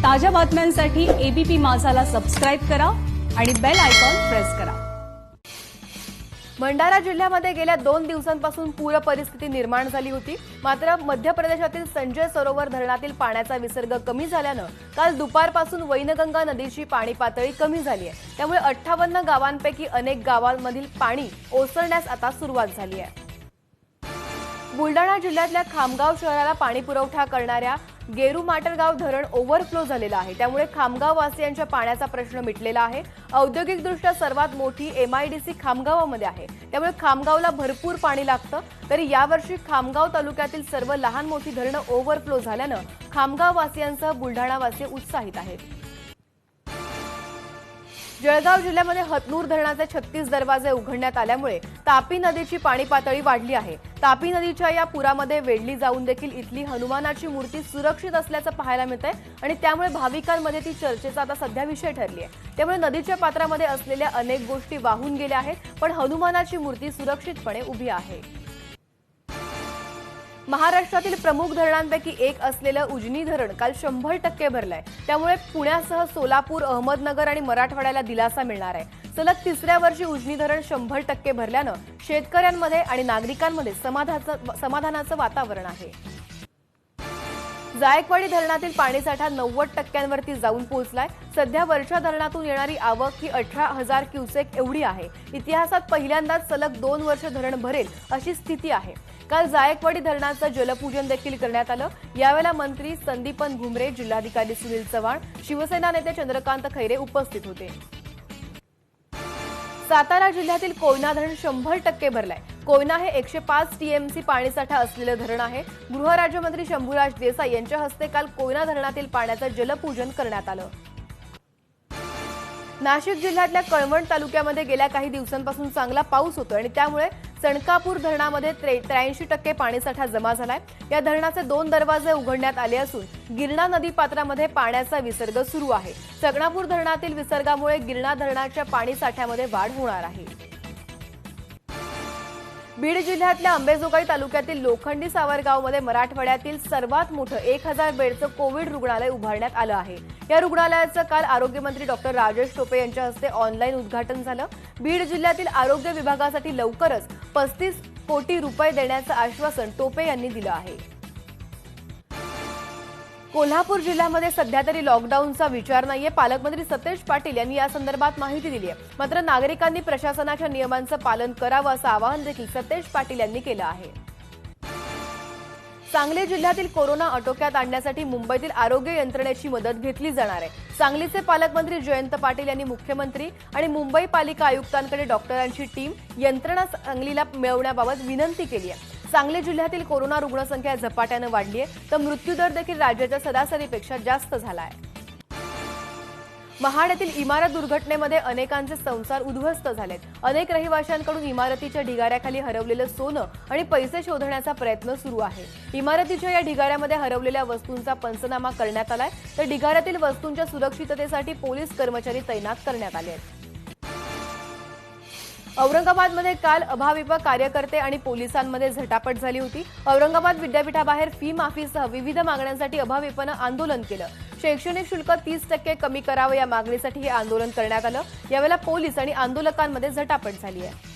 ताज्या बातम्यांसाठी ABP माझाला subscribe करा आणि बेल आयकॉन प्रेस करा। भंडारा जिल्ह्यामध्ये गेल्या 2 दिवसांपासून पूर परिस्थिती निर्माण झाली होती। मात्र मध्य प्रदेशातील संजय सरोवर धरणातील पाण्याचा विसर्ग कमी झाल्याने काल दुपारपासून वैनगंगा नदीची पाणी पातळी कमी झाली आहे। त्यामुळे 58 गावांपैकी अनेक गावांमधील पाणी ओसरण्यास आता सुरुवात झाली आहे। बुलडाणा जिल्ह्यातल्या खामगाव शहराला पाणी पुरवठा करणाऱ्या गेरुमाटरगाव धरण ओव्हरफ्लो झालेला आहे। त्यामुळे खामगाव वासियांच्या पाण्याचा प्रश्न मिटलेला आहे। औद्योगिकदृष्ट्या सर्वात मोठी एमआयडीसी खामगावामध्ये आहे। त्यामुळे खामगावला भरपूर पाणी लागतं। तरी यावर्षी खामगाव तालुक्यातील सर्व लहान मोठी धरणं ओव्हरफ्लो झाल्याने खामगाव वासियांसह बुलडाणा वासी उत्साहित आहेत। जळगाव जिल्ह्यामध्ये हतनूर धरणाचे 36 दरवाजे उघडण्यात आल्यामुळे तापी नदीची पाणी पातळी वाढली आहे। तापी नदीच्या या पुरामध्ये वेढली जाऊन देखील इथली हनुमानाची मूर्ती सुरक्षित असल्याचं पाहायला मिळतंय आणि त्यामुळे भाविकांमध्ये ती चर्चेचा आता सध्या विषय ठरली आहे। त्यामुळे नदीच्या पात्रामध्ये असलेल्या अनेक गोष्टी वाहून गेल्या आहेत, पण हनुमानाची मूर्ती सुरक्षितपणे उभी आहे। महाराष्ट्रातील प्रमुख धरणांपैकी एक असलेलं उजनी धरण काल 100% भरलंय। त्यामुळे पुण्यासह सोलापूर, अहमदनगर आणि मराठवाड्याला दिलासा मिळणार आहे। सलग तिसऱ्या वर्षी उजनी धरण 100% भरल्यानं शेतकऱ्यांमध्ये आणि नागरिकांमध्ये समाधानाचं वातावरण आहे। जायकवाडी धरणातील पाणीसाठा 90%वरती जाऊन पोहोचलाय। सध्या वरच्या धरणातून येणारी आवक ही 18,000 क्युसेक एवढी आहे। इतिहासात पहिल्यांदाच सलग 2 वर्ष धरण भरेल अशी स्थिती आहे। काल जायकवाडी धरणाचं जलपूजन देखील करण्यात आलं। यावेळेला मंत्री संदीपन घुमरे, जिल्हाधिकारी सुनील चव्हाण, शिवसेना नेते चंद्रकांत खैरे उपस्थित होते। सातारा जिल्ह्यातील कोयना धरण 100% भरलंय। कोयना हे 105 टीएमसी पाणीसाठा असलेलं धरण आहे। गृहराज्यमंत्री शंभूराज देसाई यांच्या हस्ते काल कोयना धरणातील पाण्याचं जलपूजन करण्यात आलं। नाशिक जिल्ह्यातल्या कळवण तालुक्यामध्ये गेल्या काही दिवसांपासून चांगला पाऊस होतो आणि त्यामुळे सणकापूर धरणामध्ये 83% पाणीसाठा जमा झालाय। या धरणाचे 2 दरवाजे उघडण्यात आले असून गिरणा नदी पात्रामध्ये पाण्याचा विसर्ग सुरू आहे। सगणापूर धरणातील विसर्गामुळे गिरणा धरणाच्या पाणीसाठ्यामध्ये वाढ होणार आहे। बीड जिल्ह्यातल्या अंबेजोगाई तालुक्यातील लोखंडी सावरगावमध्ये मराठवाड्यातील सर्वात मोठं 1000 बेडचं कोविड रुग्णालय उभारण्यात आलं आहे। या रुग्णालयाचं काल आरोग्यमंत्री डॉक्टर राजेश टोपे यांच्या हस्ते ऑनलाईन उद्घाटन झालं। बीड जिल्ह्यातील आरोग्य विभागासाठी लवकरच 35 कोटी रुपये देण्याचं आश्वासन टोपे यांनी दिलं आहे। कोल्हापूर जिल्ह्यामध्ये सध्या तरी लॉकडाऊनचा विचार नाहीये। पालकमंत्री सतेज पाटील यांनी या संदर्भात माहिती दिली आहे। मात्र नागरिकांनी प्रशासनाच्या नियमांचं पालन करावं असं आवाहन देखील सतेज पाटील यांनी केलं आहे। सांगली जिल्ह्यातील कोरोना आटोक्यात आणण्यासाठी मुंबईतील आरोग्य यंत्रणेची मदत घेतली जाणार आहे। सांगलीचे पालकमंत्री जयंत पाटील यांनी मुख्यमंत्री आणि मुंबई पालिका आयुक्तांकडे डॉक्टरांची टीम यंत्रणा सांगलीला मिळवण्याबाबत विनंती केली आहे। सांगली जिल्ह्यातील कोरोना रुग्णसंख्या झपाट्याने वाढली आहे, तर मृत्यूदर देखील राज्याच्या सरासरीपेक्षा जास्त झाला आहे। महाड येथील इमारत दुर्घटनेमध्ये अनेकांचे संसार उद्ध्वस्त झालेत। अनेक रहिवाशांकडून इमारतीच्या ढिगाऱ्याखाली हरवलेलं सोनं आणि पैसे शोधण्याचा प्रयत्न सुरू आहे। इमारतीच्या या ढिगाऱ्यामध्ये हरवलेल्या वस्तूंचा पंचनामा करण्यात आलाय, तर ढिगाऱ्यातील वस्तूंच्या सुरक्षिततेसाठी पोलीस कर्मचारी तैनात करण्यात आले आहेत। औरंगाबादमध्ये काल अभाविप कार्यकर्ते आणि पोलिसांमध्ये झटापट झाली होती। औरंगाबाद विद्यापीठाबाहेर फी माफीसह विविध मागण्यांसाठी अभाविपनं आंदोलन केलं। शैक्षणिक शुल्क 30% कमी करावं या मागणीसाठी हे आंदोलन करण्यात आलं। यावेळेला पोलीस आणि आंदोलकांमध्ये झटापट झाली आहे।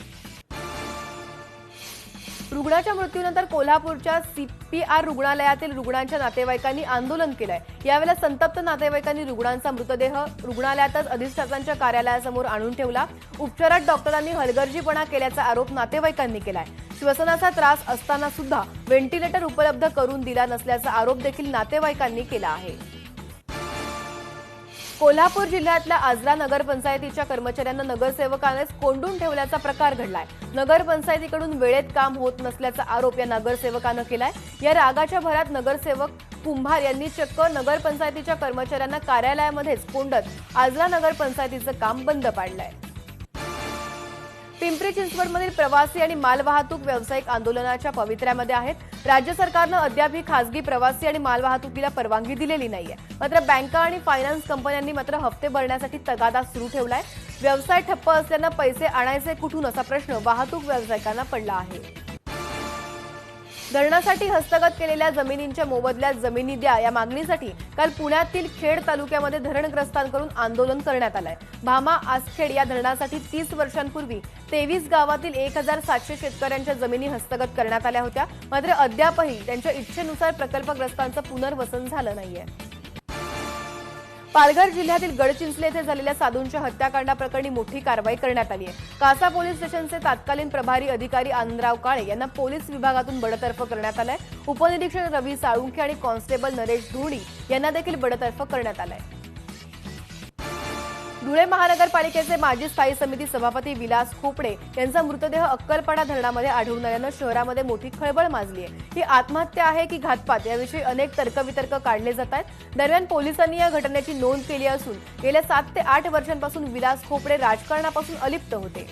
रुग्णाच्या मृत्यूनंतर कोल्हापूरच्या सीपीआर रुग्णालयातील रुग्णांच्या नातेवाईकांनी आंदोलन केलंय। यावेळेला संतप्त नातेवाईकांनी रुग्णांचा मृतदेह रुग्णालयातच अधिष्ठातांच्या कार्यालयासमोर आणून ठेवला। उपचारात डॉक्टरांनी हलगर्जीपणा केल्याचा आरोप नातेवाईकांनी केलाय। श्वसनाचा त्रास असताना सुद्धा व्हेंटिलेटर उपलब्ध करून दिला नसल्याचा आरोप देखील नातेवाईकांनी केला आहे। कोल्हापूर जिल्ह्यातल्या आजरा नगरपंचायतीच्या कर्मचाऱ्यांना नगरसेवकानेच कोंडून ठेवल्याचा प्रकार घडलाय। नगरपंचायतीकडून वेळेत काम होत नसल्याचा आरोप या नगरसेवकानं केलाय। या रागाच्या भरात नगरसेवक कुंभार यांनी चक्क नगरपंचायतीच्या कर्मचाऱ्यांना कार्यालयामध्येच कोंडत आजरा नगरपंचायतीचं काम बंद पाडलंय। पिंपरी चिंचवडमधील प्रवासी आणि मालवाहतूक व्यावसायिक आंदोलनाच्या पवित्र्यामध्ये आहेत। राज्य सरकारनं अद्याप खासगी प्रवासी आणि मालवाहतुकीला परवानगी दिलेली नाहीये। मात्र बँका आणि फायनान्स कंपन्यांनी मात्र हप्ते भरण्यासाठी तगादा सुरू ठेवलाय। व्यवसाय ठप्प असल्यानं पैसे आणायचे कुठून असा प्रश्न वाहतूक व्यावसायिकांना पडला आहे। धरणासाठी हस्तगत केलेल्या जमिनींच्या मोबदल्यात जमिनी द्या या मागणीसाठी काल पुण्यातील खेड तालुक्यामध्ये धरणग्रस्तांकडून आंदोलन करण्यात आलंय। भामा आसखेड या धरणासाठी 30 वर्षांपूर्वी 23 गावातील 1700 शेतकऱ्यांच्या जमिनी हस्तगत करण्यात आल्या होत्या, मात्र अद्यापही त्यांच्या इच्छेनुसार प्रकल्पग्रस्तांचं पुनर्वसन झालं नाहीये। पालघर जिल्ह्यातील गडचिंचले येथे झालेल्या साधूंच्या हत्याकांडाप्रकरणी मोठी कारवाई करण्यात आली आहे। कासा पोलीस स्टेशनचे तत्कालीन प्रभारी अधिकारी आनंदराव काळे यांना पोलीस विभागातून बडतर्फ करण्यात आलंय। उपनिरीक्षक रवी साळुंखे आणि कॉन्स्टेबल नरेश धोणी यांना देखील बडतर्फ करण्यात आलंय। धुळे महानगरपालिकेचे माजी स्थायी समिती सभापती विलास खोपडे यांचा मृतदेह अक्कलपाडा धरणामध्ये आढळून आल्यानं शहरामध्ये मोठी खळबळ माजली आहे। ही आत्महत्या आहे की घातपात याविषयी अनेक तर्कवितर्क काढले जात आहेत। दरम्यान पोलिसांनी या घटनेची नोंद केली असून गेल्या 7 ते 8 वर्षांपासून विलास खोपडे राजकारणापासून अलिप्त होते।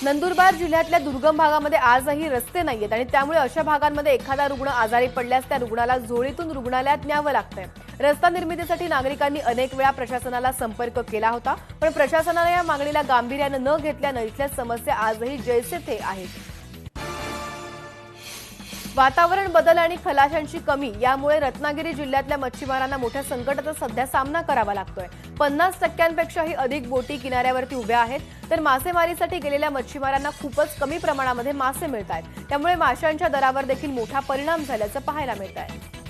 नंदुरबार जिल्ह्यातल्या दुर्गम भागामध्ये आजही रस्ते नाहीयेत आणि त्यामुळे अशा भागांमध्ये एखादा रुग्ण आजारी पडल्यास त्या रुग्णाला झोळीतून रुग्णालयात न्यावं लागतंय। रस्ता निर्मितीसाठी नागरिकांनी अनेक वेळा प्रशासनाला संपर्क केला होता, पण प्रशासनाने या मागणीला गांभीर्यानं न घेतल्यानं इथल्या समस्या आजही जैसे थे आहेत। वातावरण बदल आणि खलाशांची कमी यामुळे रत्नागिरी जिल्ह्यातल्या मच्छीमारांना मोठ्या संकटाचा सध्या सामना करावा लागतोय। 50%पेक्षाही अधिक बोटी किनाऱ्यावरती उभ्या आहेत, तर मासेमारीसाठी गेलेल्या मच्छीमारांना खूपच कमी प्रमाणामध्ये मासे मिळत आहेत। त्यामुळे माशांच्या दरावर देखील मोठा परिणाम झाल्याचं पाहायला मिळत आहे।